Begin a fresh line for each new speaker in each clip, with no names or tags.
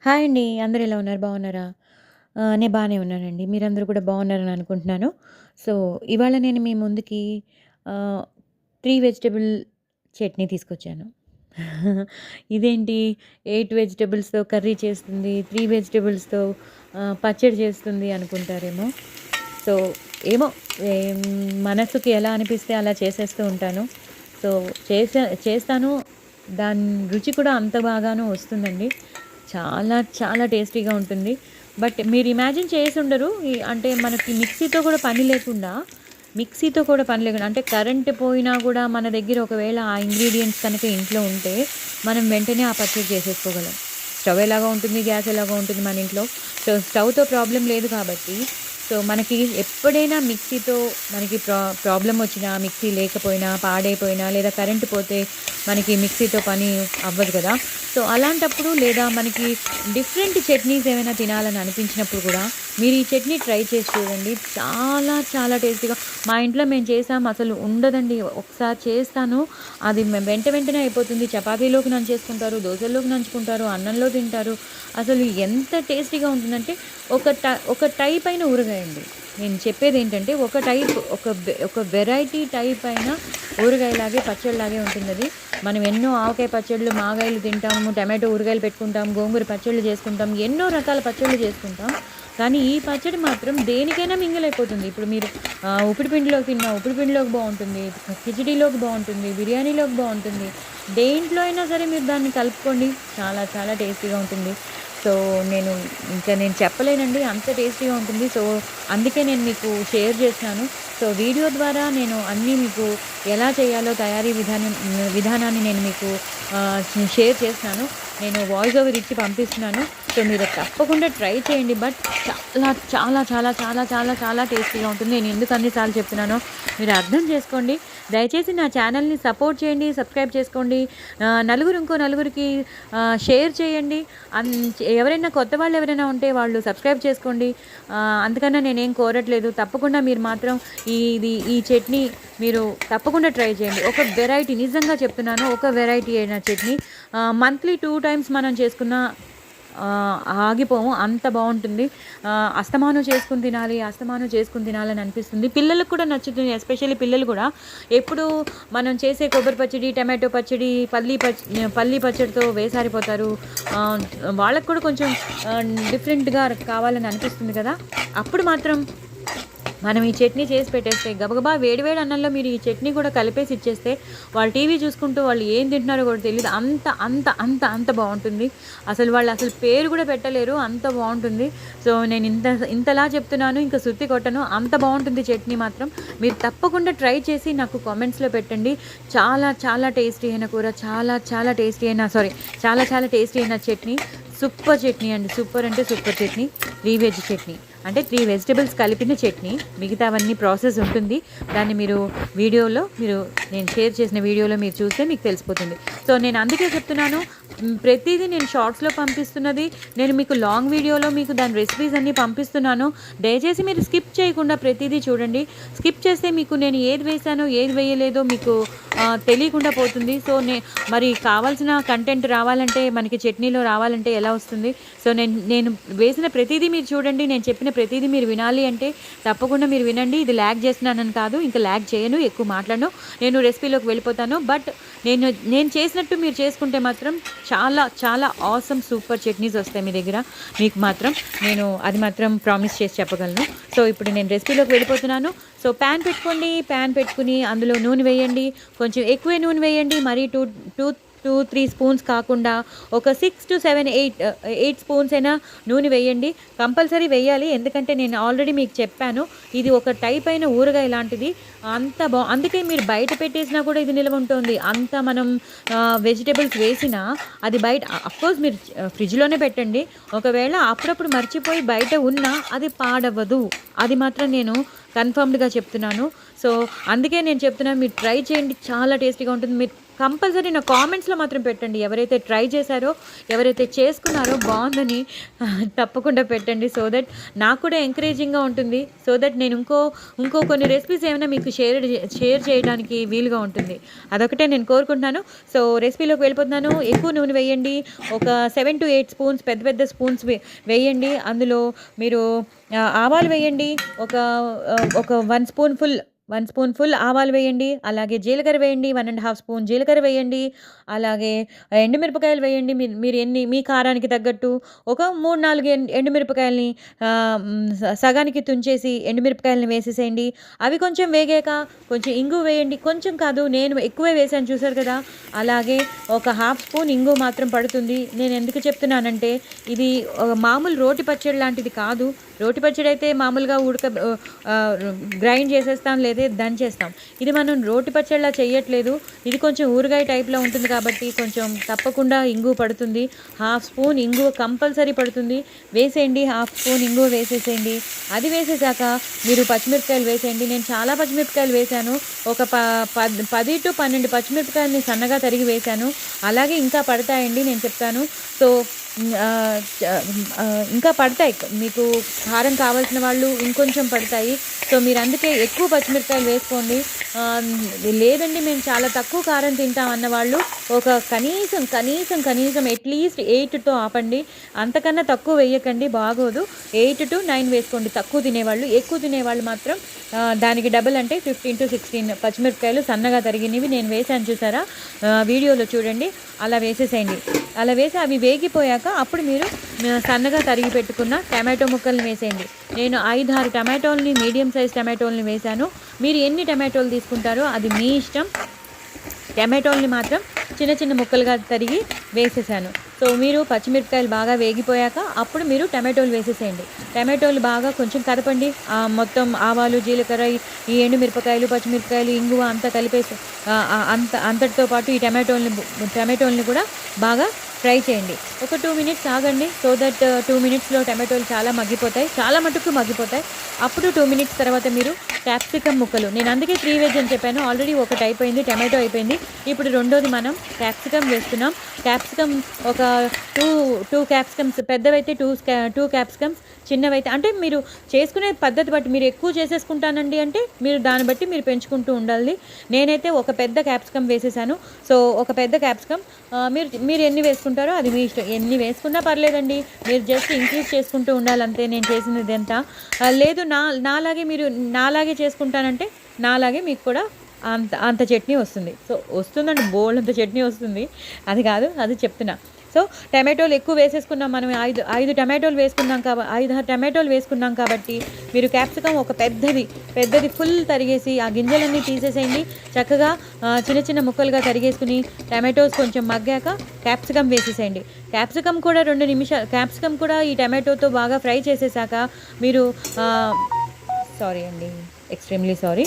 Hi అండి. అందరూ ఎలా ఉన్నారు? బాగున్నారా? నేను బానే ఉన్నానండి. మీరందరూ కూడా బాగున్నారని అనుకుంటున్నాను. సో, ఇవాళ నేను మీ ముందుకి ఆహ్, 3 వెజిటబుల్ చట్నీ తీసుకొచ్చాను. ఇదేంటి 8 వెజిటబుల్స్‌తో కర్రీ చేస్తుంది, 3 వెజిటబుల్స్‌తో పచ్చడి చేస్తుంది అనుకుంటారేమో. సో, ఏమో ఏం మనసుకి ఎలా అనిపిస్తే అలా చేసేస్తూ ఉంటాను. సో, చేస్తాను. దాని రుచి కూడా అంత బాగాను వస్తుందండి. చాలా చాలా టేస్టీగా ఉంటుంది. బట్ మీరు ఇమాజిన్ చేసుండరు. అంటే మనకి మిక్సీతో కూడా పని లేకుండా అంటే కరెంట్ పోయినా కూడా మన దగ్గర ఒకవేళ ఆ ఇంగ్రీడియెంట్స్ కనుక ఇంట్లో ఉంటే మనం వెంటనే ఆ పచ్చడి చేసేసుకోగలం. స్టవ్ ఎలాగో ఉంటుంది, గ్యాస్ ఎలాగో ఉంటుంది మన ఇంట్లో. సో, స్టవ్‌తో ప్రాబ్లమ్ లేదు కాబట్టి సో, మనకి ఎప్పుడైనా మిక్సీతో మనకి ప్రాబ్లమ్ వచ్చినా, మిక్సీ లేకపోయినా, పాడైపోయినా లేదా కరెంట్ పోతే మనకి మిక్సీతో పని అవ్వదు కదా! సో, అలాంటప్పుడు లేదా మనకి డిఫరెంట్ చట్నీస్ ఏమైనా తినాలని అనిపించినప్పుడు కూడా మీరు ఈ చట్నీ ట్రై చేసి చూడండి. చాలా చాలా టేస్టీగా మా ఇంట్లో మేము చేసాం అసలు ఉండదండి. ఒకసారి చేస్తాను. అది వెంటనే అయిపోతుంది. చపాతీలోకి నంచేసుకుంటారు, దోసల్లోకి నంచుకుంటారు, అన్నంలో తింటారు. అసలు ఎంత టేస్టీగా ఉంటుందంటే ఒక టైప్ అయిన ఊరగాయ అండి. నేను చెప్పేదేంటంటే ఒక వెరైటీ టైప్ అయిన ఊరగాయలాగే, పచ్చడిలాగే ఉంటుందది. మనం ఎన్నో ఆవకాయ పచ్చళ్ళు, మాగాయలు తింటాము, టమాటో ఊరగాయలు పెట్టుకుంటాం, గోంగూర పచ్చళ్ళు చేసుకుంటాం, ఎన్నో రకాల పచ్చళ్ళు చేసుకుంటాం. కానీ ఈ పచ్చడి మాత్రం దేనికైనా మింగిలైపోతుంది. ఇప్పుడు మీరు ఉప్పుడు పిండిలోకి తిన్నా ఉప్పుడు పిండిలోకి బావుంటుంది, కిచిడీలోకి బావుంటుంది, బిర్యానీలోకి బావుంటుంది. దేంట్లో అయినా సరే మీరు దాన్ని కలుపుకోండి. చాలా చాలా టేస్టీగా ఉంటుంది. సో, నేను చెప్పలేనండి. అంత టేస్టీగా ఉంటుంది. సో, అందుకే నేను మీకు షేర్ చేస్తున్నాను. సో, వీడియో ద్వారా నేను అన్నీ మీకు ఎలా చేయాలో తయారీ విధానాన్ని నేను మీకు షేర్ చేస్తున్నాను. నేను వాయిస్ ఓవర్ ఇచ్చి పంపిస్తున్నాను. సో, మీరు తప్పకుండా ట్రై చేయండి. బట్ చాలా చాలా చాలా చాలా చాలా చాలా టేస్టీగా ఉంటుంది. నేను ఎందుకు అన్ని సార్లు చెప్తున్నానో మీరు అర్థం చేసుకోండి. దయచేసి నా ఛానల్‌ని సపోర్ట్ చేయండి. సబ్స్క్రైబ్ చేసుకోండి. ఇంకో నలుగురికి షేర్ చేయండి. ఎవరైనా కొత్త వాళ్ళు ఎవరైనా ఉంటే వాళ్ళు సబ్స్క్రైబ్ చేసుకోండి. అంతకన్నా నేనేం కోరట్లేదు. తప్పకుండా మీరు మాత్రం ఈ చట్నీ మీరు తప్పకుండా ట్రై చేయండి. ఒక వెరైటీ నిజంగా చెప్తున్నాను. ఒక వెరైటీ అయిన చట్నీ మంత్లీ 2 టైమ్స్ మనం చేసుకున్న ఆగిపోము. అంత బావుంటుంది. అస్తమానం చేసుకొని తినాలని అనిపిస్తుంది. పిల్లలకు కూడా నచ్చుతుంది. ఎస్పెషల్లీ పిల్లలు కూడా ఎప్పుడు మనం చేసే కొబ్బరి పచ్చడి, టమాటో పచ్చడి, పల్లీ పచ్చడితో వేసారిపోతారు. వాళ్ళకి కూడా కొంచెం డిఫరెంట్‌గా కావాలని అనిపిస్తుంది కదా! అప్పుడు మాత్రం మనం ఈ చట్నీ చేసి పెట్టేస్తే గబగబా వేడి వేడి అన్నంలో మీరు ఈ చట్నీ కూడా కలిపేసి ఇచ్చేస్తే వాళ్ళు టీవీ చూసుకుంటూ వాళ్ళు ఏం తింటున్నారో కూడా తెలీదు. అంత అంత అంత అంత బావుంటుంది. వాళ్ళు పేరు కూడా పెట్టలేరు. అంత బావుంటుంది. సో, నేను ఇంతలా చెప్తున్నాను. ఇంకా సుత్తి కొట్టను. అంత బావుంటుంది చట్నీ మాత్రం. మీరు తప్పకుండా ట్రై చేసి నాకు కామెంట్స్‌లో పెట్టండి. చాలా చాలా టేస్టీ అయిన కూర, చాలా చాలా టేస్టీ అయిన చట్నీ. సూపర్ చట్నీ అండి. సూపర్ అంటే సూపర్ చట్నీ. 3 వెజ్ చట్నీ. అంటే 3 వెజిటబుల్స్ కలిపిన చట్నీ. మిగతావన్నీ ప్రాసెస్ ఉంటుంది. దాన్ని నేను షేర్ చేసిన వీడియోలో మీరు చూస్తే మీకు తెలిసిపోతుంది. సో, నేను అందుకే చెప్తున్నాను. ప్రతీదీ నేను షార్ట్స్‌లో పంపిస్తున్నది. నేను మీకు లాంగ్ వీడియోలో మీకు దాని రెసిపీస్ అన్నీ పంపిస్తున్నాను. దయచేసి మీరు స్కిప్ చేయకుండా ప్రతీదీ చూడండి. స్కిప్ చేస్తే మీకు నేను ఏది వేశానో, ఏది వేయలేదో మీకు తెలియకుండా పోతుంది. సో, మరి కావాల్సిన కంటెంట్ రావాలంటే మనకి చట్నీలో రావాలంటే ఎలా వస్తుంది? సో, నేను వేసిన ప్రతీదీ మీరు చూడండి. నేను చెప్పిన ప్రతీదీ మీరు వినాలి అంటే తప్పకుండా మీరు వినండి. ఇది ల్యాగ్ చేస్తున్నానని కాదు. ఇంకా ల్యాగ్ చేయను, ఎక్కువ మాట్లాడను. నేను రెసిపీలోకి వెళ్ళిపోతాను. బట్ నేను చేసినట్టు మీరు చేసుకుంటే మాత్రం చాలా చాలా ఆసమ్ సూపర్ చట్నీస్ వస్తాయి మీ దగ్గర. మీకు మాత్రం నేను అది మాత్రం ప్రామిస్ చేసి చెప్పగలను. సో, ఇప్పుడు నేను రెసిపీలోకి వెళ్ళిపోతున్నాను. సో, ప్యాన్ పెట్టుకుని అందులో నూనె వేయండి. కొంచెం ఎక్కువే నూనె వేయండి. మరీ 2-3 స్పూన్స్ కాకుండా ఒక 6-7-8 స్పూన్స్ అయినా నూనె వేయండి. కంపల్సరీ వేయాలి. ఎందుకంటే నేను ఆల్రెడీ మీకు చెప్పాను. ఇది ఒక టైప్ అయిన ఊరగాయ లాంటిది. అందుకే మీరు బయట పెట్టేసినా కూడా ఇది నిల్వ ఉంటుంది. అంత మనం వెజిటబుల్స్ వేసినా అది బయట అఫ్కోర్స్ మీరు ఫ్రిడ్జ్‌లోనే పెట్టండి. ఒకవేళ అప్పుడప్పుడు మర్చిపోయి బయట ఉన్నా అది పాడవ్వదు. అది మాత్రం నేను కన్ఫర్మ్డ్గా చెప్తున్నాను. సో అందుకే నేను చెప్తున్నాను, మీరు ట్రై చేయండి, చాలా టేస్టీగా ఉంటుంది. మీరు కంపల్సరీ నా కామెంట్స్లో మాత్రం పెట్టండి, ఎవరైతే ట్రై చేశారో, ఎవరైతే చేసుకున్నారో బాగుందని తప్పకుండా పెట్టండి. సో దట్ నాకు కూడా ఎంకరేజింగ్గా ఉంటుంది. సో దట్ నేను ఇంకో కొన్ని రెసిపీస్ ఏమైనా మీకు షేర్ చేయడానికి వీలుగా ఉంటుంది. అదొకటే నేను కోరుకుంటున్నాను. సో రెసిపీలోకి వెళ్ళిపోతున్నాను. ఎక్కువ నూనె వేయండి, ఒక 7 to 8 స్పూన్స్, పెద్ద పెద్ద స్పూన్స్ వేయండి. అందులో మీరు ఆవాలు వేయండి, ఒక 1 స్పూన్ ఫుల్ ఆవాలు వేయండి. అలాగే జీలకర్ర వేయండి, 1.5 స్పూన్ జీలకర్ర వేయండి. అలాగే ఎండుమిరపకాయలు వేయండి. మీరు మీ కారానికి తగ్గట్టు ఒక 3-4 ఎండుమిరపకాయలని సగానికి తుంచేసి ఎండుమిరపకాయలని వేసేసేయండి. అవి కొంచెం వేగాక కొంచెం ఇంగువ వేయండి. కొంచెం కాదు, నేను ఎక్కువే వేసాను, చూసారు కదా. అలాగే ఒక 1/2 స్పూన్ ఇంగువ మాత్రం పడుతుంది. నేను ఎందుకు చెప్తున్నానంటే ఇది మామూలు రోటి పచ్చడి లాంటిది కాదు. రోటి పచ్చడి అయితే మామూలుగా గ్రైండ్ చేసేస్తాం, లేదా దంచేస్తాం. ఇది మనం రోటి పచ్చడిలా చేయట్లేదు. ఇది కొంచెం ఊరగాయ టైప్లో ఉంటుంది కాబట్టి కొంచెం తప్పకుండా ఇంగువ పడుతుంది. 1/2 స్పూన్ ఇంగువ కంపల్సరీ పడుతుంది. వేసేయండి, 1/2 స్పూన్ ఇంగువ వేసేసేయండి. అది వేసేసాక మీరు పచ్చిమిరపకాయలు వేసేయండి. నేను చాలా పచ్చిమిరపకాయలు వేశాను, ఒక 10 to 12 పచ్చిమిరపకాయలని సన్నగా తరిగి వేశాను. అలాగే ఇంకా పడతాయండి, నేను చెప్తాను. సో ఇంకా పడతాయి, మీకు కారం కావాల్సిన వాళ్ళు ఇంకొంచెం పడతాయి. సో మీరు అందుకే ఎక్కువ పచ్చిమిరపకాయలు వేసుకోండి. లేదండి మేము చాలా తక్కువ కారం తింటాం అన్న వాళ్ళు ఒక కనీసం అట్లీస్ట్ 8తో ఆపండి. అంతకన్నా తక్కువ వేయకండి, బాగోదు. 8 to 9 వేసుకోండి తక్కువ తినేవాళ్ళు. ఎక్కువ తినేవాళ్ళు మాత్రం దానికి డబుల్, అంటే 15 to 16 పచ్చిమిరపకాయలు సన్నగా తరిగినవి నేను వేసాను, చూసారా, వీడియోలో చూడండి. అలా వేసేసేయండి. అలా వేసి అవి వేగిపోయాక అప్పుడు మీరు సన్నగా తరిగి పెట్టుకున్న టమాటో ముక్కల్ని వేసేయండి. నేను 5-6 టమాటోల్ని, మీడియం సైజ్ టమాటోల్ని వేశాను. మీరు ఎన్ని టమాటోలు తీసుకుంటారో అది మీ ఇష్టం. టమాటోల్ని మాత్రం చిన్న చిన్న ముక్కలుగా తరిగి వేసేసాను. సో మీరు పచ్చిమిరపకాయలు బాగా వేగిపోయాక అప్పుడు మీరు టమాటోలు వేసేసేయండి. టమాటోలు బాగా కొంచెం కదపండి. మొత్తం ఆవాలు, జీలకర్ర, ఈ ఎండుమిరపకాయలు, పచ్చిమిరపకాయలు, ఇంగువ అంతా కలిపేసి అంతటితో పాటు ఈ టమాటోల్ని కూడా బాగా ఫ్రై చేయండి. ఒక 2 minutes ఆగండి. సో దట్ 2 minutesలో టమాటోలు చాలా మగ్గిపోతాయి, చాలా మటుకు మగ్గిపోతాయి. అప్పుడు 2 minutes తర్వాత మీరు క్యాప్సికమ్ ముక్కలు, నేను అందుకే 3 veg అని చెప్పాను. ఆల్రెడీ ఒకటి అయిపోయింది, టమాటో అయిపోయింది. ఇప్పుడు రెండోది మనం క్యాప్సికమ్ వేస్తున్నాం. క్యాప్సికమ్ ఒక 2 క్యాప్సికమ్స్, పెద్దవైతే 2 క్యాప్సికమ్స్, చిన్నవైతే అంటే మీరు చేసుకునే పద్ధతి బట్టి, మీరు ఎక్కువ చేసేసుకుంటానండి అంటే మీరు దాన్ని బట్టి మీరు పెంచుకుంటూ ఉండాలి. నేనైతే ఒక పెద్ద క్యాప్సికమ్ వేసేసాను. సో ఒక పెద్ద క్యాప్సికమ్ మీరు ఎన్ని వేసుకుంటారో అది మీ ఇష్టం. ఎన్ని వేసుకున్నా పర్లేదండి, మీరు జస్ట్ ఇంక్రీజ్ చేసుకుంటూ ఉండాలంతే. నేను చేసినది ఎంత లేదు, నాలాగే చేసుకుంటానంటే నాలాగే మీకు కూడా అంత చట్నీ వస్తుంది. సో వస్తుందండి, బోల్డ్ అంత చట్నీ వస్తుంది. అది కాదు, అది చెప్తున్నా. సో టమాటోలు ఎక్కువ వేసేసుకున్నాం మనం, 5 టమాటోలు వేసుకున్నాం 5-6 టమాటోలు వేసుకున్నాం కాబట్టి మీరు క్యాప్సికమ్ ఒక పెద్దది ఫుల్ తరిగేసి ఆ గింజలన్నీ తీసేసేయండి. చక్కగా చిన్న చిన్న ముక్కలుగా తరిగేసుకుని టమాటోస్ కొంచెం మగ్గాక క్యాప్సికమ్ వేసేసేయండి. క్యాప్సికమ్ కూడా 2 నిమిషాలు, క్యాప్సికమ్ కూడా ఈ టమాటోతో బాగా ఫ్రై చేసేసాక మీరు సారీ అండి, ఎక్స్ట్రీమ్లీ సారీ,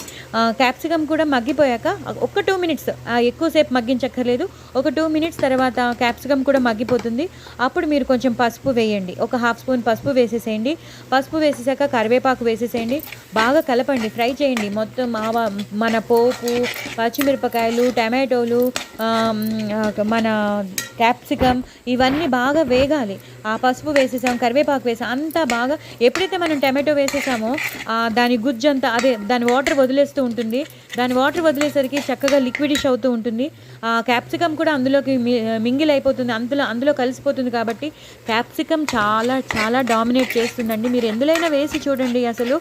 క్యాప్సికమ్ కూడా మగ్గిపోయాక ఒక 2 minutes, ఎక్కువసేపు మగ్గించక్కర్లేదు. ఒక 2 minutes తర్వాత క్యాప్సికమ్ కూడా మగ్గిపోతుంది. అప్పుడు మీరు కొంచెం పసుపు వేయండి, ఒక 1/2 స్పూన్ పసుపు వేసేసేయండి. పసుపు వేసేసాక కరివేపాకు వేసేసేయండి. బాగా కలపండి, ఫ్రై చేయండి. మొత్తం మన పోపు, పచ్చిమిరపకాయలు, టమాటోలు, మన క్యాప్సికమ్ ఇవన్నీ బాగా వేగాలి. ఆ పసుపు వేసేసాం, కరివేపాకు వేసాం, అంతా బాగా. ఎప్పుడైతే మనం టమాటో వేసేసామో దాని గుజ్జంతా, అదే దాని వాటర్ వదిలేస్తూ ఉంటుంది. దాని వాటర్ వదిలేసరికి చక్కగా లిక్విడిష్ అవుతూ ఉంటుంది. క్యాప్సికమ్ కూడా అందులోకి మింగిల్ అయిపోతుంది, అందులో కలిసిపోతుంది. కాబట్టి క్యాప్సికమ్ చాలా చాలా డామినేట్ చేస్తుందండి. మీరు ఎందులోనైనా వేసి చూడండి, అసలు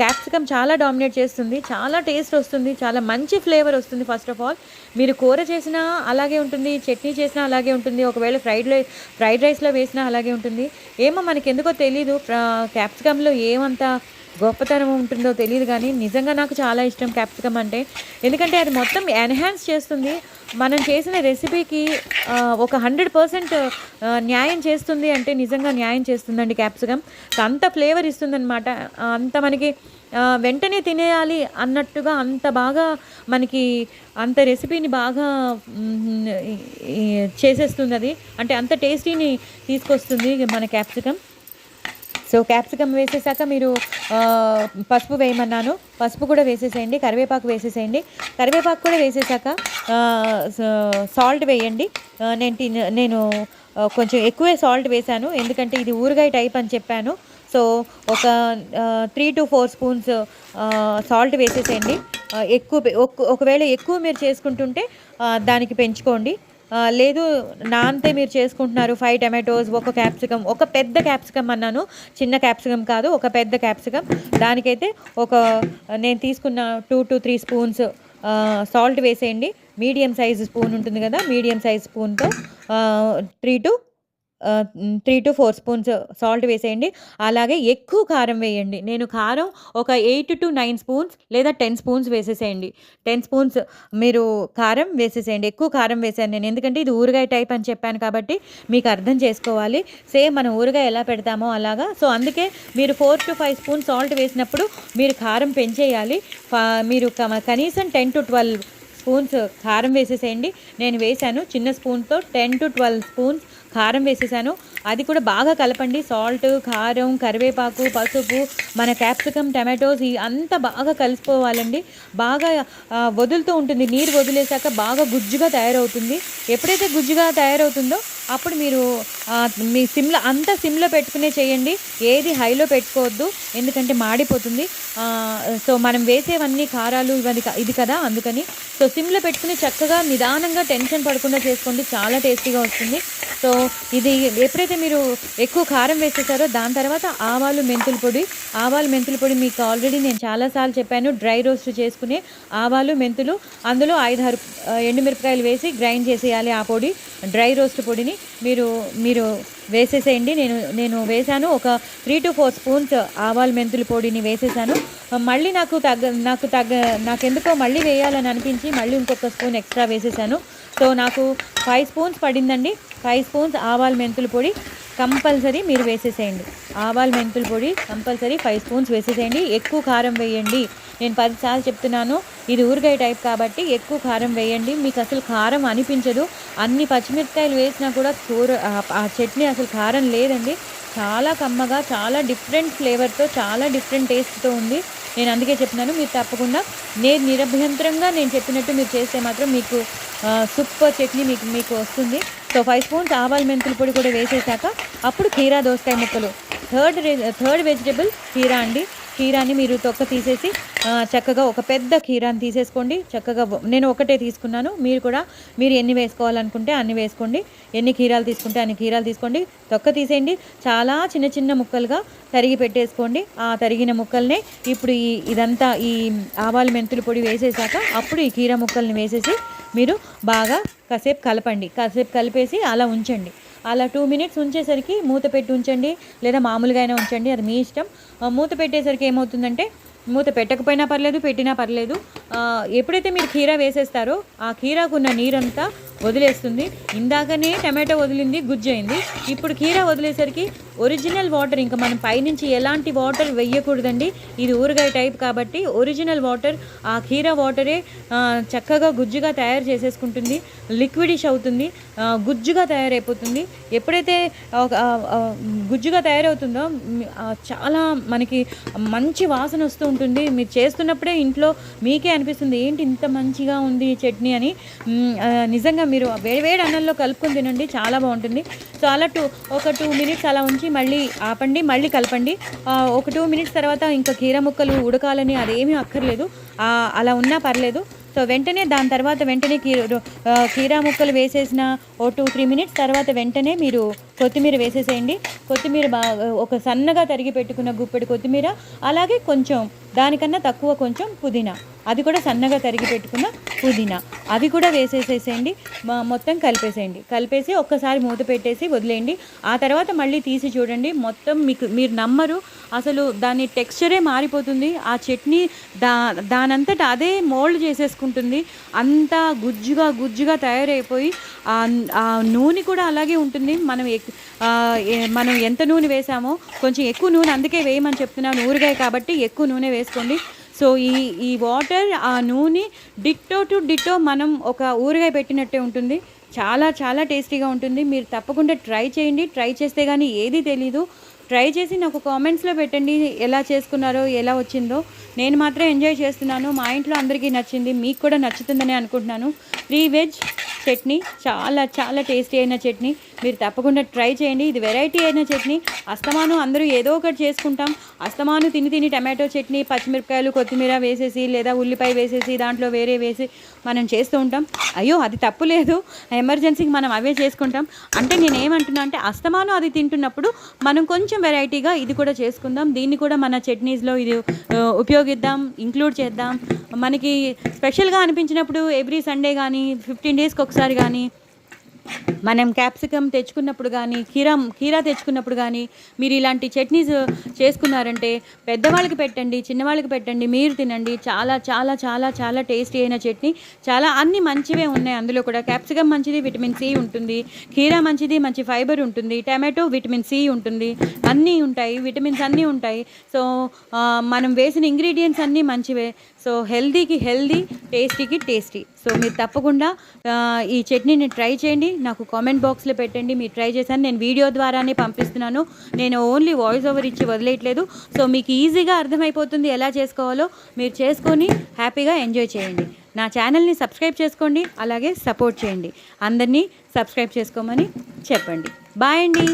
క్యాప్సికమ్ చాలా డామినేట్ చేస్తుంది. చాలా టేస్ట్ వస్తుంది, చాలా మంచి ఫ్లేవర్ వస్తుంది. ఫస్ట్ ఆఫ్ ఆల్ మీరు కూర చేసినా అలాగే ఉంటుంది, చట్నీ చేసినా అలాగే ఉంటుంది, ఒకవేళ ఫ్రైడ్ రైస్లో వేసినా అలాగే ఉంటుంది. ఏమో మనకి ఎందుకో తెలీదు, క్యాప్సికంలో ఏమంత గొప్పతనం ఉంటుందో తెలియదు, కానీ నిజంగా నాకు చాలా ఇష్టం క్యాప్సికమ్ అంటే. ఎందుకంటే అది మొత్తం ఎన్హాన్స్ చేస్తుంది, మనం చేసిన రెసిపీకి ఒక 100% న్యాయం చేస్తుంది. అంటే నిజంగా న్యాయం చేస్తుందండి క్యాప్సికమ్. అంత ఫ్లేవర్ ఇస్తుందన్నమాట. అంత మనకి వెంటనే తినేయాలి అన్నట్టుగా అంత బాగా మనకి అంత రెసిపీని బాగా చేసేస్తుంది అది. అంటే అంత టేస్టీని తీసుకొస్తుంది మన క్యాప్సికమ్. సో క్యాప్సికమ్ వేసేసాక మీరు పసుపు వేయమన్నాను, పసుపు కూడా వేసేసేయండి. కరివేపాకు వేసేసేయండి. కరివేపాకు కూడా వేసేసాక సాల్ట్ వేయండి. నేను కొంచెం ఎక్కువే సాల్ట్ వేశాను, ఎందుకంటే ఇది ఊరగాయ టైప్ అని చెప్పాను. సో ఒక 3 to 4 స్పూన్స్ సాల్ట్ వేసేసేయండి. ఒకవేళ ఎక్కువ మీరు చేసుకుంటుంటే దానికి పెంచుకోండి. లేదు అంతే మీరు చేసుకుంటున్నారు, 5 టమాటోస్, ఒక క్యాప్సికమ్, ఒక పెద్ద క్యాప్సికమ్ అన్నాను, చిన్న క్యాప్సికమ్ కాదు, ఒక పెద్ద క్యాప్సికమ్, దానికైతే నేను తీసుకున్న 2 to 3 స్పూన్స్ సాల్ట్ వేసేయండి. మీడియం సైజ్ స్పూన్ ఉంటుంది కదా, మీడియం సైజ్ స్పూన్తో 3 to 4 స్పూన్స్ సాల్ట్ వేసేయండి. అలాగే ఎక్కువ కారం వేయండి. నేను కారం ఒక 8 to 9 స్పూన్స్ లేదా 10 స్పూన్స్ వేసేసేయండి. 10 స్పూన్స్ మీరు కారం వేసేసేయండి. ఎక్కువ కారం వేసాను నేను, ఎందుకంటే ఇది ఊరగాయ టైప్ అని చెప్పాను కాబట్టి మీకు అర్థం చేసుకోవాలి. సేమ్ మనం ఊరగాయ ఎలా పెడతామో అలాగా. సో అందుకే మీరు 4 to 5 స్పూన్స్ సాల్ట్ వేసినప్పుడు మీరు కారం పెంచేయాలి. మీరు కనీసం 10 to 12 స్పూన్స్ కారం వేసేసేయండి. నేను వేశాను చిన్న స్పూన్తో 10 to 12 స్పూన్స్ కారం వేసేసాను. అది కూడా బాగా కలపండి. సాల్ట్, కారం, కరివేపాకు, పసుపు, మన క్యాప్సికమ్, టమాటోస్ అంతా బాగా కలిసిపోవాలండి. బాగా వదులుతూ ఉంటుంది, నీరు వదిలేసాక బాగా గుజ్జుగా తయారవుతుంది. ఎప్పుడైతే గుజ్జుగా తయారవుతుందో అప్పుడు మీరు మీ సిమ్లో పెట్టుకునే చేయండి. ఏది హైలో పెట్టుకోవద్దు, ఎందుకంటే మాడిపోతుంది. సో మనం వేసేవన్నీ కారాలు ఇది కదా, అందుకని సో సిమ్లో పెట్టుకుని చక్కగా నిదానంగా టెన్షన్ పడకుండా చేసుకోండి, చాలా టేస్టీగా వస్తుంది. సో ఇది ఎప్పుడైతే మీరు ఎక్కువ కారం వేసేసారో దాని తర్వాత ఆవాలు మెంతుల పొడి మీకు ఆల్రెడీ నేను చాలాసార్లు చెప్పాను. డ్రై రోస్ట్ చేసుకునే ఆవాలు, మెంతులు, అందులో 5-6 ఎండుమిరపకాయలు వేసి గ్రైండ్ చేసేయాలి. ఆ పొడి, డ్రై రోస్ట్ పొడిని మీరు వేసేసేయండి. నేను వేసాను ఒక 3 to 4 స్పూన్స్ ఆవాలు, మెంతుల పొడిని వేసేసాను. మళ్ళీ నాకెందుకో మళ్ళీ వేయాలని అనిపించి మళ్ళీ ఇంకొక స్పూన్ ఎక్స్ట్రా వేసేసాను. సో నాకు 5 స్పూన్స్ పడిందండి. 5 స్పూన్స్ ఆవాలు, మెంతుల పొడి కంపల్సరీ మీరు వేసేసేయండి. ఆవాలు, మెంతుల పొడి కంపల్సరీ 5 స్పూన్స్ వేసేసేయండి. ఎక్కువ కారం వేయండి. నేను 10 సార్లు చెప్తున్నాను, ఇది ఊరగాయ టైప్ కాబట్టి ఎక్కువ కారం వేయండి. మీకు అసలు కారం అనిపించదు. అన్ని పచ్చిమిరపకాయలు వేసినా కూడా ఆ చట్నీ అసలు కారం లేదండి. చాలా కమ్మగా, చాలా డిఫరెంట్ ఫ్లేవర్తో, చాలా డిఫరెంట్ టేస్ట్తో ఉంది. నేను అందుకే చెప్తున్నాను, మీరు తప్పకుండా నిరభ్యంతరంగా నేను చెప్పినట్టు మీరు చేస్తే మాత్రం మీకు సూపర్ చట్నీ మీకు వస్తుంది. సో 5 స్పూన్స్ ఆవాలు, మెంతుల పొడి కూడా వేసేసాక అప్పుడు కీరా దోసకాయ ముక్కలు, థర్డ్ వెజిటబుల్ కీరా అండి. కీరాని మీరు తొక్క తీసేసి చక్కగా ఒక పెద్ద కీరాని తీసేసుకోండి. చక్కగా నేను ఒకటే తీసుకున్నాను, మీరు ఎన్ని వేసుకోవాలనుకుంటే అన్ని వేసుకోండి. ఎన్ని కీరాలు తీసుకుంటే అన్ని కీరాలు తీసుకోండి. తొక్క తీసేయండి. చాలా చిన్న చిన్న ముక్కలుగా తరిగి పెట్టేసుకోండి. ఆ తరిగిన ముక్కల్నే ఇప్పుడు ఇదంతా ఈ ఆవాలు, మెంతుల పొడి వేసేసాక అప్పుడు ఈ కీరా ముక్కల్ని వేసేసి మీరు బాగా కాసేపు కలపండి. కాసేపు కలిపేసి అలా ఉంచండి. అలా 2 minutes ఉంచేసరికి మూత పెట్టి ఉంచండి, లేదా మామూలుగా అయినా ఉంచండి, అది మీ ఇష్టం. మూత పెట్టేసరికి ఏమవుతుందంటే, మూత పెట్టకపోయినా పర్లేదు, పెట్టినా పర్లేదు, ఎప్పుడైతే మీరు కీరా వేసేస్తారో ఆ కీరాకున్న నీరంతా వదిలేస్తుంది. ఇందాకనే టమాటో వదిలింది, గుజ్జయింది. ఇప్పుడు కీరా వదిలేసరికి ఒరిజినల్ వాటర్, ఇంకా మనం పైనుంచి ఎలాంటి వాటర్ వేయకూడదండి. ఇది ఊరగాయ టైప్ కాబట్టి ఒరిజినల్ వాటర్, ఆ కీరా వాటరే చక్కగా గుజ్జుగా తయారు చేసేసుకుంటుంది. లిక్విడిష్ అవుతుంది, గుజ్జుగా తయారైపోతుంది. ఎప్పుడైతే గుజ్జుగా తయారవుతుందో చాలా మనకి మంచి వాసన వస్తూ ఉంటుంది. మీరు చేస్తున్నప్పుడే ఇంట్లో మీకే అనిపిస్తుంది, ఏంటి ఇంత మంచిగా ఉంది ఈ చట్నీ అని. నిజంగా మీరు వేడి అన్నంలో కలుపుకొని తినండి, చాలా బాగుంటుంది. సో అలా ఒక 2 minutes అలా ఉంచి మళ్ళీ ఆపండి, మళ్ళీ కలపండి. ఒక 2 minutes తర్వాత ఇంకా కీర ముక్కలు ఉడకాలని అదేమీ అక్కర్లేదు, అలా ఉన్నా పర్లేదు. సో దాని తర్వాత వెంటనే కీరా ముక్కలు వేసేసిన ఓ 2-3 minutes తర్వాత వెంటనే మీరు కొత్తిమీర వేసేసేయండి. కొత్తిమీర ఒక సన్నగా తరిగి పెట్టుకున్న గుప్పెడు కొత్తిమీర, అలాగే కొంచెం దానికన్నా తక్కువ కొంచెం పుదీనా, అది కూడా సన్నగా తరిగి పెట్టుకున్న పుదీనా, అది కూడా వేసేసేసేయండి. మొత్తం కలిపేసి ఒక్కసారి మూత పెట్టేసి వదిలేయండి. ఆ తర్వాత మళ్ళీ తీసి చూడండి, మొత్తం మీరు నమ్మరు, అసలు దాని టెక్స్చరే మారిపోతుంది. ఆ చట్నీ దానంతటా అదే మోల్డ్ చేసేసుకుంటుంది. అంతా గుజ్జుగా తయారైపోయి ఆ నూనె కూడా అలాగే ఉంటుంది. మనం ఎంత నూనె వేసామో, కొంచెం ఎక్కువ నూనె అందుకే వేయమని చెప్తున్నాను, ఊరగాయ కాబట్టి ఎక్కువ నూనె వేసుకోండి. సో ఈ వాటర్, ఆ నూనె డిట్టో టు డిట్టో మనం ఒక ఊరగాయ పెట్టినట్టే ఉంటుంది. చాలా చాలా టేస్టీగా ఉంటుంది. మీరు తప్పకుండా ట్రై చేయండి. ట్రై చేస్తే కానీ ఏది తెలీదు. ట్రై చేసి నాకు కామెంట్స్లో పెట్టండి ఎలా చేసుకున్నారో, ఎలా వచ్చిందో. నేను మాత్రం ఎంజాయ్ చేస్తున్నాను, మా ఇంట్లో అందరికీ నచ్చింది, మీకు కూడా నచ్చుతుందని అనుకుంటున్నాను. 3 వెజ్ చట్నీ చాలా చాలా టేస్టీ అయిన చట్నీ, మీరు తప్పకుండా ట్రై చేయండి. ఇది వెరైటీ అయిన చట్నీ. అస్తమాను అందరూ ఏదో ఒకటి చేసుకుంటాం. అస్తమాను తిని టమాటో చట్నీ, పచ్చిమిరపకాయలు, కొత్తిమీర వేసేసి లేదా ఉల్లిపాయ వేసేసి దాంట్లో వేరే వేసి మనం చేస్తూ ఉంటాం. అయ్యో అది తప్పు లేదు, ఎమర్జెన్సీకి మనం అవే చేసుకుంటాం. అంటే నేను ఏమంటున్నా అంటే అస్తమాను అది తింటున్నప్పుడు మనం కొంచెం వెరైటీగా ఇది కూడా చేసుకుందాం. దీన్ని కూడా మన చట్నీస్లో ఇది ఉపయోగిద్దాం, ఇంక్లూడ్ చేద్దాం. మనకి స్పెషల్గా అనిపించినప్పుడు ఎవ్రీ సండే కానీ 15 డేస్కి ఒకసారి కానీ మనం క్యాప్సికమ్ తెచ్చుకున్నప్పుడు కానీ కీరా తెచ్చుకున్నప్పుడు కానీ మీరు ఇలాంటి చట్నీస్ చేసుకున్నారంటే పెద్దవాళ్ళకి పెట్టండి, చిన్నవాళ్ళకి పెట్టండి, మీరు తినండి. చాలా చాలా చాలా చాలా టేస్టీ అయిన చట్నీ. చాలా అన్ని మంచివే ఉన్నాయి అందులో కూడా. క్యాప్సికమ్ మంచిది, విటమిన్ సి ఉంటుంది. కీరా మంచిది, మంచి ఫైబర్ ఉంటుంది. టమాటో విటమిన్ సి ఉంటుంది. అన్నీ ఉంటాయి, విటమిన్స్ అన్నీ ఉంటాయి. సో మనం వేసిన ఇంగ్రీడియంట్స్ అన్నీ మంచివే. సో హెల్దీకి హెల్దీ, టేస్టీకి టేస్టీ. సో మీరు తప్పకుండా ఈ చట్నీని ట్రై చేయండి, నాకు కామెంట్ బాక్స్లో పెట్టండి. మీరు ట్రై చేశాను, నేను వీడియో ద్వారానే పంపిస్తున్నాను, నేను ఓన్లీ వాయిస్ ఓవర్ ఇచ్చి వదిలేయట్లేదు. సో మీకు ఈజీగా అర్థమైపోతుంది ఎలా చేసుకోవాలో. మీరు చేసుకొని హ్యాపీగా ఎంజాయ్ చేయండి. నా ఛానల్ని సబ్స్క్రైబ్ చేసుకోండి, అలాగే సపోర్ట్ చేయండి. అందరినీ సబ్స్క్రైబ్ చేసుకోమని చెప్పండి. బాయ్ అండి.